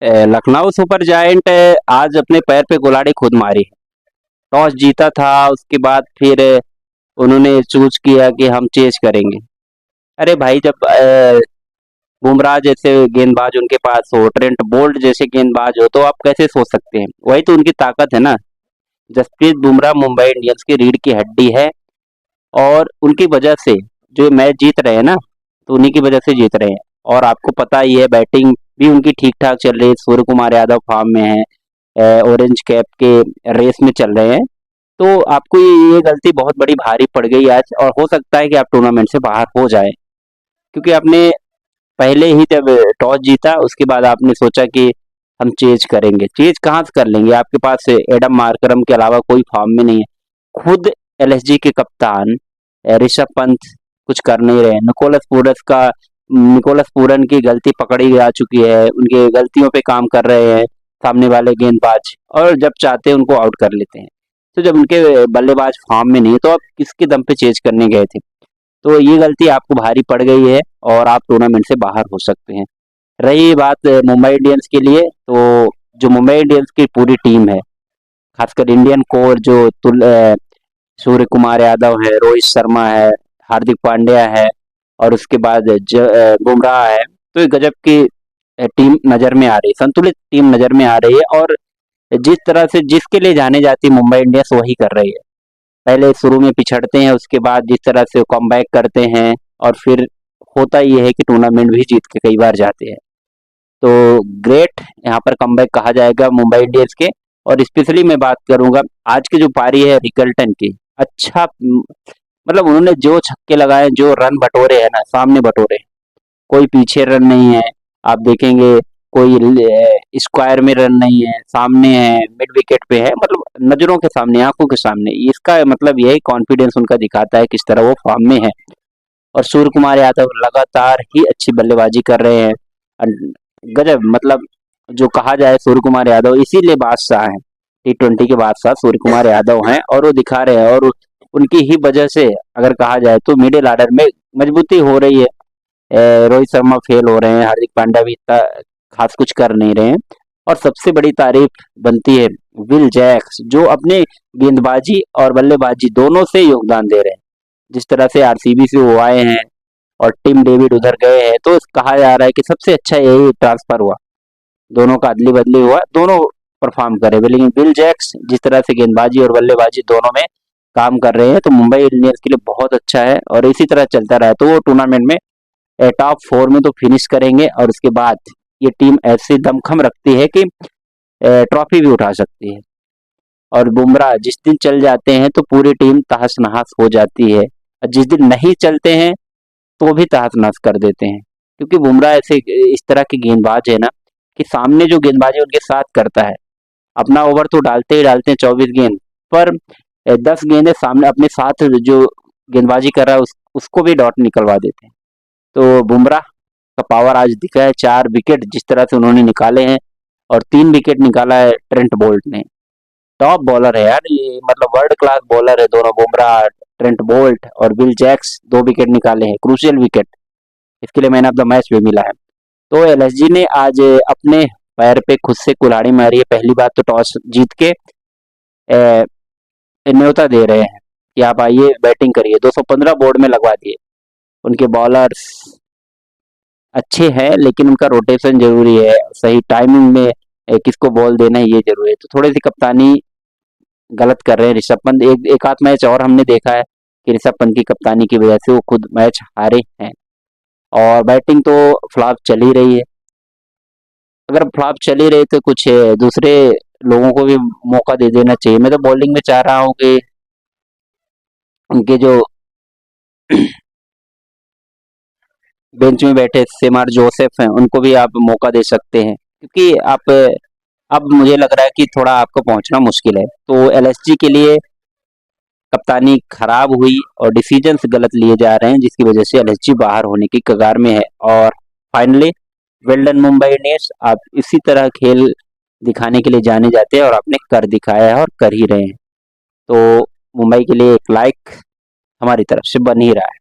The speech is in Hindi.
लखनऊ सुपर जायंट आज अपने पैर पे कुल्हाड़ी खुद मारी है। टॉस जीता था, उसके बाद फिर उन्होंने चूज किया कि हम चेज करेंगे। अरे भाई, जब बुमराह जैसे गेंदबाज उनके पास हो, ट्रेंट बोल्ट जैसे गेंदबाज हो, तो आप कैसे सोच सकते हैं? वही तो उनकी ताकत है ना। जसप्रीत बुमराह मुंबई इंडियंस की रीढ़ की हड्डी है, और उनकी वजह से जो मैच जीत रहे हैं ना, तो उन्हीं की वजह से जीत रहे हैं। और आपको पता ही है, बैटिंग भी उनकी ठीक ठाक चल रही है। सूर्य कुमार यादव फॉर्म में है, ऑरेंज कैप के रेस में चल रहे हैं। तो आपको ये गलती बहुत बड़ी भारी पड़ गई आज, और हो सकता है कि आप टूर्नामेंट से बाहर हो जाए, क्योंकि आपने पहले ही जब टॉस जीता, उसके बाद आपने सोचा कि हम चेज करेंगे। चेज कहाँ से कर लेंगे? आपके पास एडम मार्करम के अलावा कोई फॉर्म में नहीं है। खुद एलएसजी के कप्तान ऋषभ पंत कुछ कर नहीं रहे। निकोलस पूरन की गलती पकड़ी जा चुकी है, उनके गलतियों पे काम कर रहे हैं सामने वाले गेंदबाज, और जब चाहते हैं उनको आउट कर लेते हैं। तो जब उनके बल्लेबाज फॉर्म में नहीं है, तो आप किसके दम पे चेज करने गए थे? तो ये गलती आपको भारी पड़ गई है, और आप टूर्नामेंट से बाहर हो सकते हैं। रही बात मुंबई इंडियंस के लिए, तो जो मुंबई इंडियंस की पूरी टीम है, खासकर इंडियन कोर, जो सूर्य कुमार यादव है, रोहित शर्मा है, हार्दिक पांड्या है, और उसके बाद बुमराह है। तो ये गजब की टीम नजर में आ रही है, संतुलित टीम नजर में आ रही है। और जिस तरह से जिसके लिए जाने जाती मुंबई इंडियंस, वही कर रही है। पहले शुरू में पिछड़ते हैं, उसके बाद जिस तरह से कमबैक करते हैं, और फिर होता ये है कि टूर्नामेंट भी जीत के कई बार जाते हैं। तो ग्रेट यहाँ पर कमबैक कहा जाएगा मुंबई इंडियंस के। और स्पेशली मैं बात करूंगा आज की जो पारी है रिकल्टन की। अच्छा, मतलब उन्होंने जो छक्के लगाए, जो रन बटोरे हैं ना, सामने बटोरे, कोई पीछे रन नहीं है। आप देखेंगे कोई स्क्वायर में रन नहीं है, सामने है, मिड विकेट पे है, मतलब नजरों के सामने, आंखों के सामने। इसका मतलब यही कॉन्फिडेंस उनका दिखाता है किस तरह वो फॉर्म में है। और सूर्य कुमार यादव लगातार ही अच्छी बल्लेबाजी कर रहे हैं। गजब, मतलब जो कहा जाए, सूर्य कुमार यादव इसीलिए बादशाह हैं। T20 के बादशाह सूर्य कुमार यादव हैं, और वो दिखा रहे हैं। और उनकी ही वजह से अगर कहा जाए तो मिडिल ऑर्डर में मजबूती हो रही है। रोहित शर्मा फेल हो रहे हैं, हार्दिक पांड्या भी इतना खास कुछ कर नहीं रहे हैं। और सबसे बड़ी तारीफ बनती है विल जैक्स, जो अपने गेंदबाजी और बल्लेबाजी दोनों से योगदान दे रहे हैं। जिस तरह से आरसीबी से वो आए हैं, और टिम डेविड उधर गए हैं, तो कहा जा रहा है कि सबसे अच्छा यही ट्रांसफर हुआ। दोनों का अदली बदली हुआ, दोनों परफॉर्म करे। लेकिन विल जैक्स जिस तरह से गेंदबाजी और बल्लेबाजी दोनों में काम कर रहे हैं, तो मुंबई इंडियंस के लिए बहुत अच्छा है। और इसी तरह चलता रहा तो वो टूर्नामेंट में टॉप 4 में तो फिनिश करेंगे, और उसके बाद ये टीम ऐसी दमखम रखती है कि ट्रॉफी भी उठा सकती है। और बुमराह जिस दिन चल जाते हैं तो पूरी टीम तहस नहस हो जाती है, और जिस दिन नहीं चलते हैं तो भी तहस नहस कर देते हैं। क्योंकि बुमराह ऐसे इस तरह के गेंदबाज है ना, कि सामने जो गेंदबाजी उनके साथ करता है, अपना ओवर तो डालते ही डालते हैं 24 गेंद पर, 10 गेंदें सामने अपने साथ जो गेंदबाजी कर रहा है उसको भी डॉट निकलवा देते हैं। तो बुमराह का पावर आज दिखा है। 4 विकेट जिस तरह से उन्होंने निकाले हैं, और 3 विकेट निकाला है ट्रेंट बोल्ट ने। टॉप बॉलर है यार ये, मतलब वर्ल्ड क्लास बॉलर है दोनों, बुमराह, ट्रेंट बोल्ट और विल जैक्स। 2 विकेट निकाले हैं, क्रूशियल विकेट। इसके लिए मैन ऑफ द मैच भी मिला है। तो एलएसजी ने आज अपने पैर पे खुद से कुल्हाड़ी मारी है। पहली बात तो टॉस जीत के न्योता दे रहे हैं कि आप आइए बैटिंग करिए। 215 बोर्ड में लगवा दिए। उनके बॉलर्स अच्छे हैं, लेकिन उनका रोटेशन जरूरी है, सही टाइमिंग में किसको बॉल देना है ये जरूरी है। तो थोड़ी सी कप्तानी गलत कर रहे हैं ऋषभ पंत। एक आध मैच और हमने देखा है कि ऋषभ पंत की कप्तानी की वजह से वो खुद मैच हारे हैं। और बैटिंग तो फ्लॉप चल ही रही है। अगर फ्लॉप चल ही रही तो कुछ दूसरे लोगों को भी मौका दे देना चाहिए। मैं तो बॉलिंग में चाह रहा हूँ कि उनके जो बेंच में बैठे सेमार जोसेफ हैं, उनको भी आप मौका दे सकते हैं, क्योंकि आप अब मुझे लग रहा है कि थोड़ा आपको पहुंचना मुश्किल है। तो एलएसजी के लिए कप्तानी खराब हुई, और डिसीजंस गलत लिए जा रहे हैं, जिसकी वजह से एलएसजी बाहर होने की कगार में है। और finally well done Mumbai Indians, आप इसी तरह खेल दिखाने के लिए जाने जाते हैं, और आपने कर दिखाया है और कर ही रहे हैं। तो मुंबई के लिए एक लाइक हमारी तरफ से बन ही रहा है।